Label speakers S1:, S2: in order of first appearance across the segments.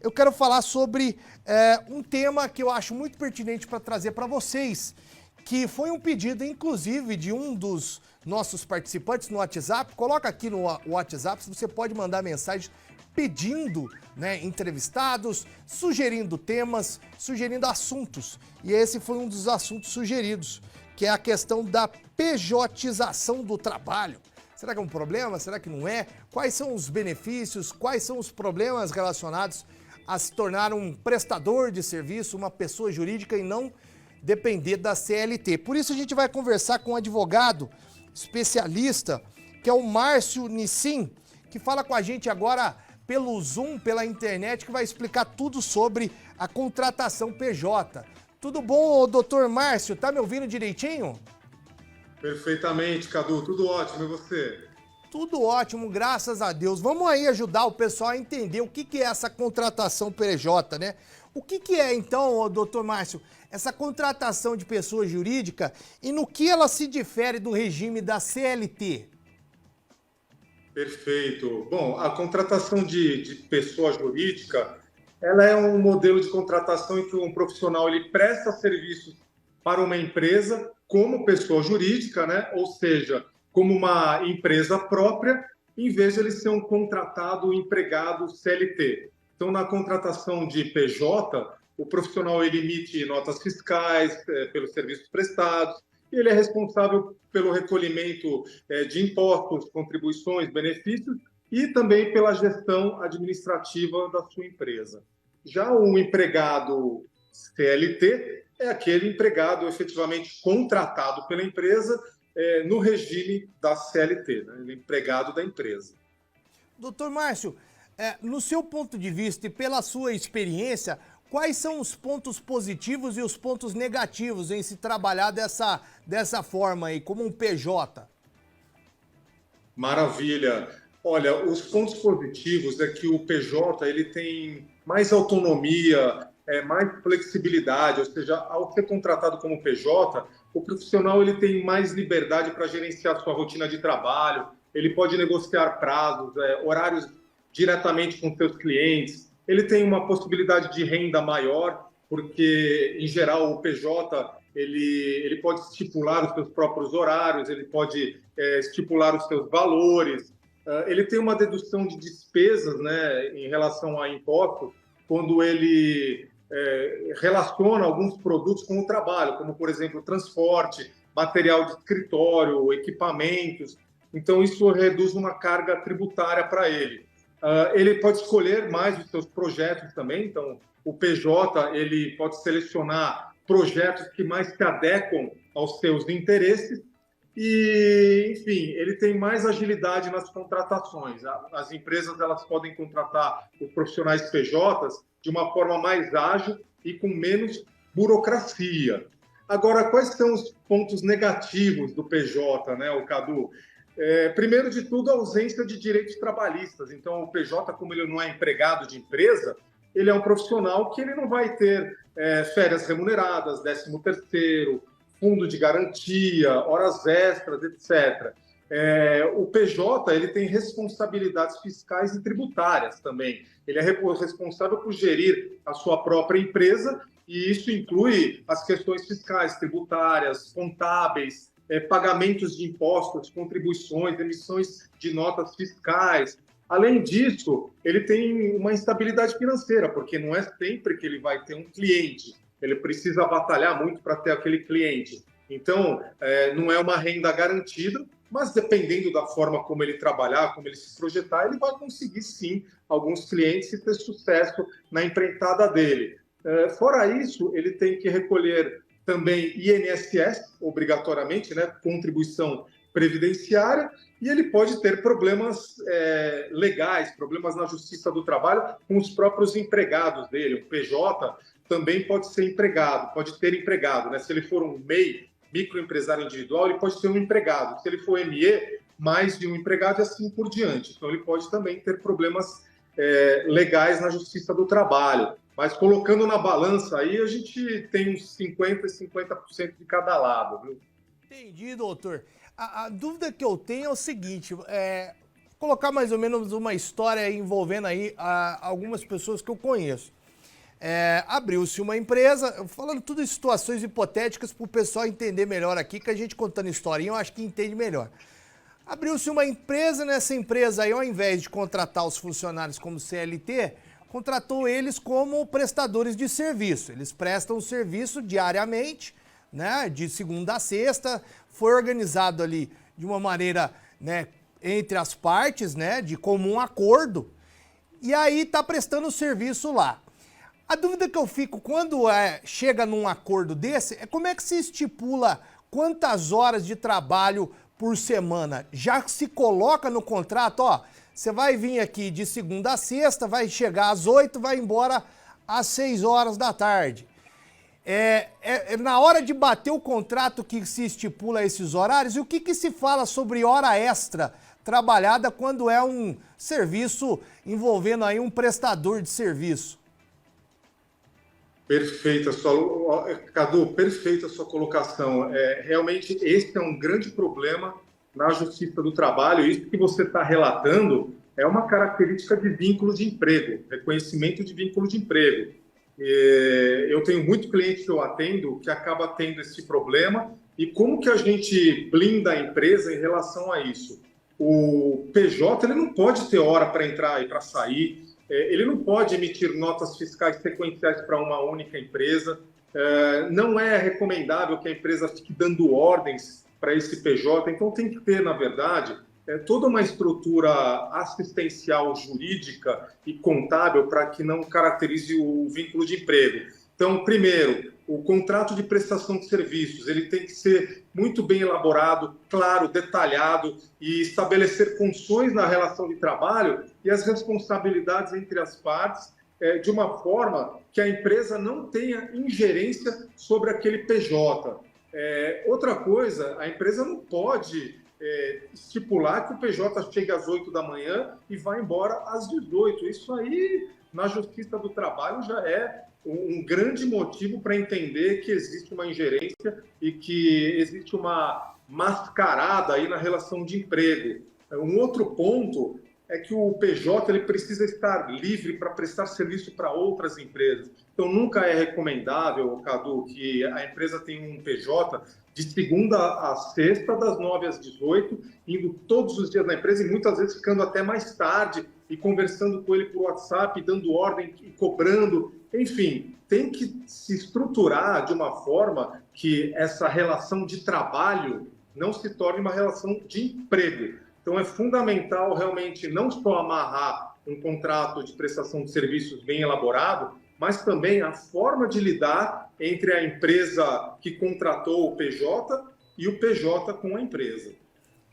S1: eu quero falar sobre um tema que eu acho muito pertinente para trazer para vocês, que foi um pedido, inclusive, de um dos nossos participantes no WhatsApp. Coloca aqui no WhatsApp, você pode mandar mensagem pedindo, né, entrevistados, sugerindo temas, sugerindo assuntos. E esse foi um dos assuntos sugeridos, que é a questão da pejotização do trabalho. Será que é um problema? Será que não é? Quais são os benefícios? Quais são os problemas relacionados a se tornar um prestador de serviço, uma pessoa jurídica e não depender da CLT? Por isso a gente vai conversar com um advogado especialista, que é o Márcio Nissim, que fala com a gente agora pelo Zoom, pela internet, que vai explicar tudo sobre a contratação PJ. Tudo bom, doutor Márcio? Tá me ouvindo direitinho?
S2: Perfeitamente, Cadu. Tudo ótimo. E você?
S1: Tudo ótimo, graças a Deus. Vamos aí ajudar o pessoal a entender o que é essa contratação PJ, né? O que é, então, doutor Márcio, essa contratação de pessoa jurídica e no que ela se difere do regime da CLT?
S2: Perfeito. Bom, a contratação de pessoa jurídica, ela é um modelo de contratação em que um profissional ele presta serviços para uma empresa como pessoa jurídica, né? Ou seja, como uma empresa própria, em vez de ele ser um contratado, empregado CLT. Então, na contratação de PJ, o profissional ele emite notas fiscais pelos serviços prestados, e ele é responsável pelo recolhimento de impostos, contribuições, benefícios e também pela gestão administrativa da sua empresa. Já o empregado CLT é aquele empregado efetivamente contratado pela empresa no regime da CLT, né? Ele é empregado da empresa.
S1: Doutor Márcio, no seu ponto de vista e pela sua experiência, quais são os pontos positivos e os pontos negativos em se trabalhar dessa forma aí, como um PJ?
S2: Maravilha. Olha, os pontos positivos é que o PJ ele tem mais autonomia, mais flexibilidade, ou seja, ao ser contratado como PJ, o profissional ele tem mais liberdade para gerenciar sua rotina de trabalho, ele pode negociar prazos, horários diretamente com seus clientes, ele tem uma possibilidade de renda maior, porque, em geral, o PJ ele pode estipular os seus próprios horários, ele pode estipular os seus valores, ele tem uma dedução de despesas, né, em relação a impostos, quando ele relaciona alguns produtos com o trabalho, como, por exemplo, transporte, material de escritório, equipamentos. Então, isso reduz uma carga tributária para ele. Ele pode escolher mais os seus projetos também. Então, o PJ ele pode selecionar projetos que mais se adequam aos seus interesses e, enfim, ele tem mais agilidade nas contratações. As empresas elas podem contratar os profissionais PJs de uma forma mais ágil e com menos burocracia. Agora, quais são os pontos negativos do PJ, né, o Cadu? Primeiro de tudo, a ausência de direitos trabalhistas. Então, o PJ, como ele não é empregado de empresa, ele é um profissional que ele não vai ter férias remuneradas, 13º, fundo de garantia, horas extras, etc. O PJ ele tem responsabilidades fiscais e tributárias também. Ele é responsável por gerir a sua própria empresa e isso inclui as questões fiscais, tributárias, contábeis, pagamentos de impostos, contribuições, emissões de notas fiscais. Além disso, ele tem uma instabilidade financeira, porque não é sempre que ele vai ter um cliente. Ele precisa batalhar muito para ter aquele cliente. Então, não é uma renda garantida, mas dependendo da forma como ele trabalhar, como ele se projetar, ele vai conseguir, sim, alguns clientes e ter sucesso na empreitada dele. Fora isso, ele tem que recolher também INSS, obrigatoriamente, né, contribuição previdenciária, e ele pode ter problemas legais, problemas na Justiça do Trabalho com os próprios empregados dele. O PJ também pode ser empregado, pode ter empregado, né? Se ele for um MEI, microempresário individual, ele pode ter um empregado. Se ele for ME, mais de um empregado e assim por diante. Então, ele pode também ter problemas legais na Justiça do Trabalho. Mas colocando na balança aí, a gente tem uns 50% e 50% de cada lado, viu?
S1: Entendi, doutor. A dúvida que eu tenho é o seguinte, colocar mais ou menos uma história envolvendo aí algumas pessoas que eu conheço. Abriu-se uma empresa, falando tudo em situações hipotéticas para o pessoal entender melhor aqui, que a gente contando historinha eu acho que entende melhor. Abriu-se uma empresa, nessa empresa aí, ao invés de contratar os funcionários como CLT, contratou eles como prestadores de serviço. Eles prestam serviço diariamente, né, de segunda a sexta, foi organizado ali de uma maneira, né, entre as partes, né, de comum acordo, e aí tá prestando serviço lá. A dúvida que eu fico quando chega num acordo desse é como é que se estipula quantas horas de trabalho por semana. Já se coloca no contrato, ó, você vai vir aqui de segunda a sexta, vai chegar às 8, vai embora às 6 horas da tarde. Na hora de bater o contrato que se estipula esses horários, e o que se fala sobre hora extra trabalhada quando é um serviço envolvendo aí um prestador de serviço?
S2: Perfeita, Cadu, perfeita a sua colocação. Realmente, esse é um grande problema na Justiça do Trabalho. Isso que você está relatando é uma característica de vínculo de emprego, reconhecimento de vínculo de emprego. Eu tenho muito cliente que eu atendo que acaba tendo esse problema. E como que a gente blinda a empresa em relação a isso? O PJ ele não pode ter hora para entrar e para sair. Ele não pode emitir notas fiscais sequenciais para uma única empresa. Não é recomendável que a empresa fique dando ordens para esse PJ. Então, tem que ter, na verdade, toda uma estrutura assistencial, jurídica e contábil para que não caracterize o vínculo de emprego. Então, primeiro, o contrato de prestação de serviços, ele tem que ser muito bem elaborado, claro, detalhado e estabelecer funções na relação de trabalho e as responsabilidades entre as partes de uma forma que a empresa não tenha ingerência sobre aquele PJ. Outra coisa, a empresa não pode estipular que o PJ chegue às 8 da manhã e vá embora às 18. Isso aí, na Justiça do Trabalho, já é um grande motivo para entender que existe uma ingerência e que existe uma mascarada aí na relação de emprego. Um outro ponto é que o PJ ele precisa estar livre para prestar serviço para outras empresas. Então, nunca é recomendável, Cadu, que a empresa tenha um PJ de segunda a sexta, das 9 às 18, indo todos os dias na empresa e muitas vezes ficando até mais tarde e conversando com ele por WhatsApp, dando ordem e cobrando. Enfim, tem que se estruturar de uma forma que essa relação de trabalho não se torne uma relação de emprego. Então, é fundamental realmente não só amarrar um contrato de prestação de serviços bem elaborado, mas também a forma de lidar entre a empresa que contratou o PJ e o PJ com a empresa.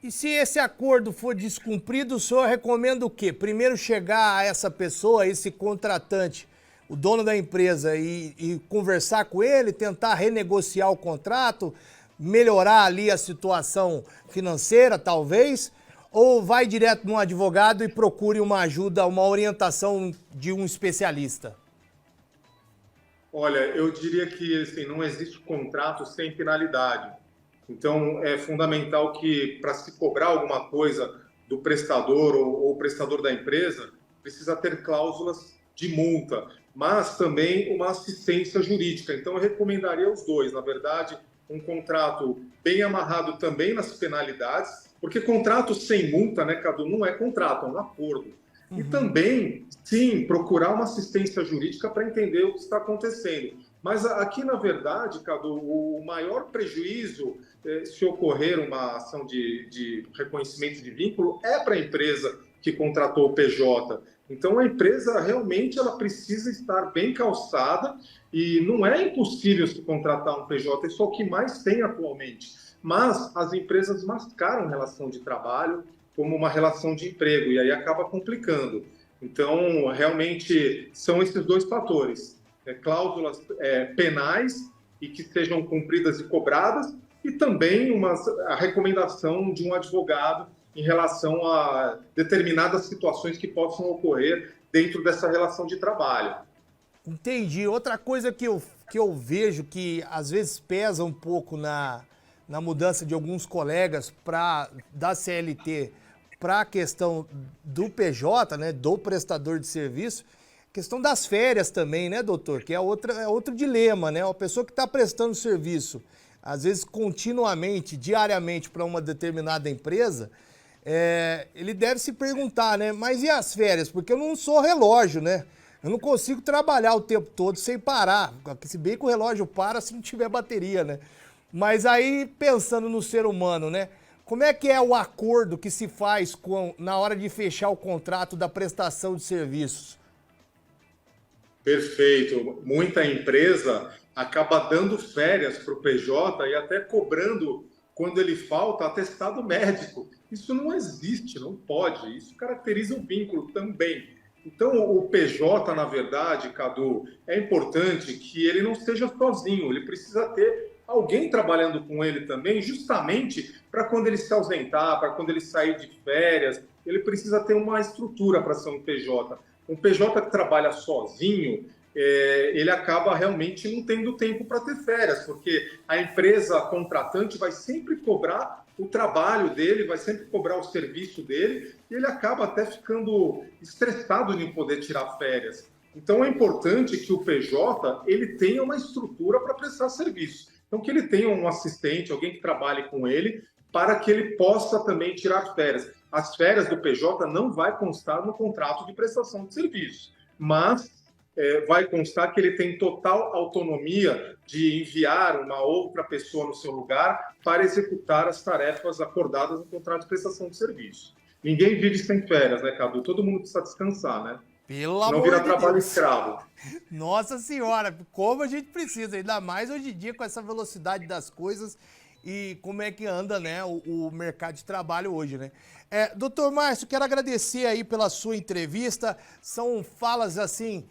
S1: E se esse acordo for descumprido, o senhor recomenda o quê? Primeiro chegar a essa pessoa, esse contratante, o dono da empresa, e conversar com ele, tentar renegociar o contrato, melhorar ali a situação financeira, talvez, ou vai direto num advogado e procure uma ajuda, uma orientação de um especialista?
S2: Olha, eu diria que assim, não existe contrato sem penalidade. Então, é fundamental que, para se cobrar alguma coisa do prestador ou prestador da empresa, precisa ter cláusulas de multa, mas também uma assistência jurídica. Então, eu recomendaria os dois. Na verdade, um contrato bem amarrado também nas penalidades, porque contrato sem multa, né, Cadu, não é contrato, é um acordo. E também, sim, procurar uma assistência jurídica para entender o que está acontecendo. Mas aqui, na verdade, Cadu, o maior prejuízo, se ocorrer uma ação de reconhecimento de vínculo, é para a empresa que contratou o PJ. Então, a empresa realmente ela precisa estar bem calçada e não é impossível se contratar um PJ, isso é o que mais tem atualmente. Mas as empresas mascaram relação de trabalho como uma relação de emprego, e aí acaba complicando. Então, realmente, são esses dois fatores. Cláusulas penais e que sejam cumpridas e cobradas, e também a recomendação de um advogado em relação a determinadas situações que possam ocorrer dentro dessa relação de trabalho.
S1: Entendi. Outra coisa que eu vejo que às vezes pesa um pouco na mudança de alguns colegas da CLT para a questão do PJ, né, do prestador de serviço, questão das férias também, né, doutor? Que é outro dilema, né? A pessoa que está prestando serviço, às vezes continuamente, diariamente, para uma determinada empresa, ele deve se perguntar, né? Mas e as férias? Porque eu não sou relógio, né? Eu não consigo trabalhar o tempo todo sem parar. Se bem que o relógio para se não tiver bateria, né? Mas aí, pensando no ser humano, né? Como é que é o acordo que se faz na hora de fechar o contrato da prestação de serviços?
S2: Perfeito. Muita empresa acaba dando férias para o PJ e até cobrando, quando ele falta, atestado médico. Isso não existe, não pode. Isso caracteriza o vínculo também. Então, o PJ, na verdade, Cadu, é importante que ele não seja sozinho. Ele precisa ter alguém trabalhando com ele também, justamente para quando ele se ausentar, para quando ele sair de férias, ele precisa ter uma estrutura para ser um PJ. Um PJ que trabalha sozinho, ele acaba realmente não tendo tempo para ter férias, porque a empresa contratante vai sempre cobrar o trabalho dele, vai sempre cobrar o serviço dele, e ele acaba até ficando estressado em poder tirar férias. Então é importante que o PJ ele tenha uma estrutura para prestar serviço. Então que ele tenha um assistente, alguém que trabalhe com ele, para que ele possa também tirar férias. As férias do PJ não vai constar no contrato de prestação de serviço, mas vai constar que ele tem total autonomia de enviar uma outra pessoa no seu lugar para executar as tarefas acordadas no contrato de prestação de serviço. Ninguém vive sem férias, né, Cadu? Todo mundo precisa descansar, né?
S1: Pelo
S2: Senão
S1: amor
S2: vira
S1: de
S2: trabalho
S1: Deus.
S2: escravo.
S1: Nossa Senhora, como a gente precisa, ainda mais hoje em dia com essa velocidade das coisas e como é que anda, né, o mercado de trabalho hoje, né? Doutor Márcio, quero agradecer aí pela sua entrevista, são falas, assim,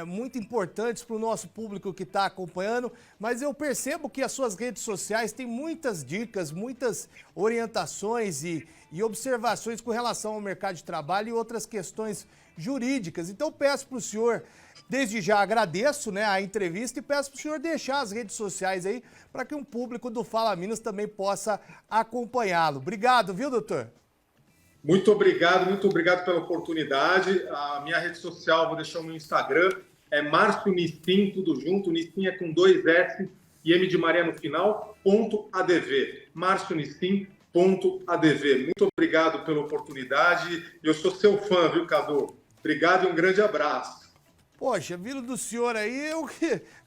S1: muito importantes para o nosso público que está acompanhando, mas eu percebo que as suas redes sociais têm muitas dicas, muitas orientações e observações com relação ao mercado de trabalho e outras questões jurídicas. Então peço para o senhor, desde já agradeço, né, a entrevista e peço para o senhor deixar as redes sociais aí para que um público do Fala Minas também possa acompanhá-lo. Obrigado, viu, doutor?
S2: Muito obrigado pela oportunidade. A minha rede social, vou deixar o meu Instagram, é Márcio Nissim, tudo junto. Nissim é com 2 S e M de Maria no final, .adv. Márcio Nissim, .adv. Muito obrigado pela oportunidade. Eu sou seu fã, viu, Cadu? Obrigado e um grande abraço.
S1: Poxa, vindo do senhor aí, eu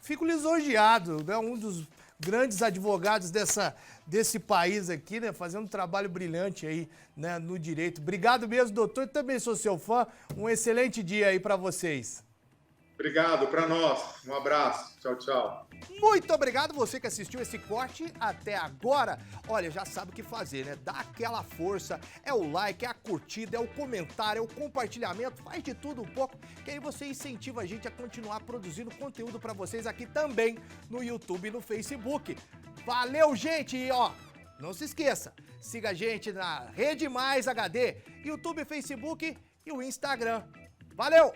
S1: fico lisonjeado, né? Um dos grandes advogados desse país aqui, né? Fazendo um trabalho brilhante aí, né? No direito. Obrigado mesmo, doutor. Também sou seu fã. Um excelente dia aí para vocês.
S2: Obrigado, para nós. Um abraço. Tchau, tchau.
S1: Muito obrigado você que assistiu esse corte até agora. Olha, já sabe o que fazer, né? Dá aquela força, é o like, é a curtida, é o comentário, é o compartilhamento, faz de tudo um pouco, que aí você incentiva a gente a continuar produzindo conteúdo para vocês aqui também no YouTube e no Facebook. Valeu, gente! E ó, não se esqueça, siga a gente na Rede Mais HD, YouTube, Facebook e o Instagram. Valeu!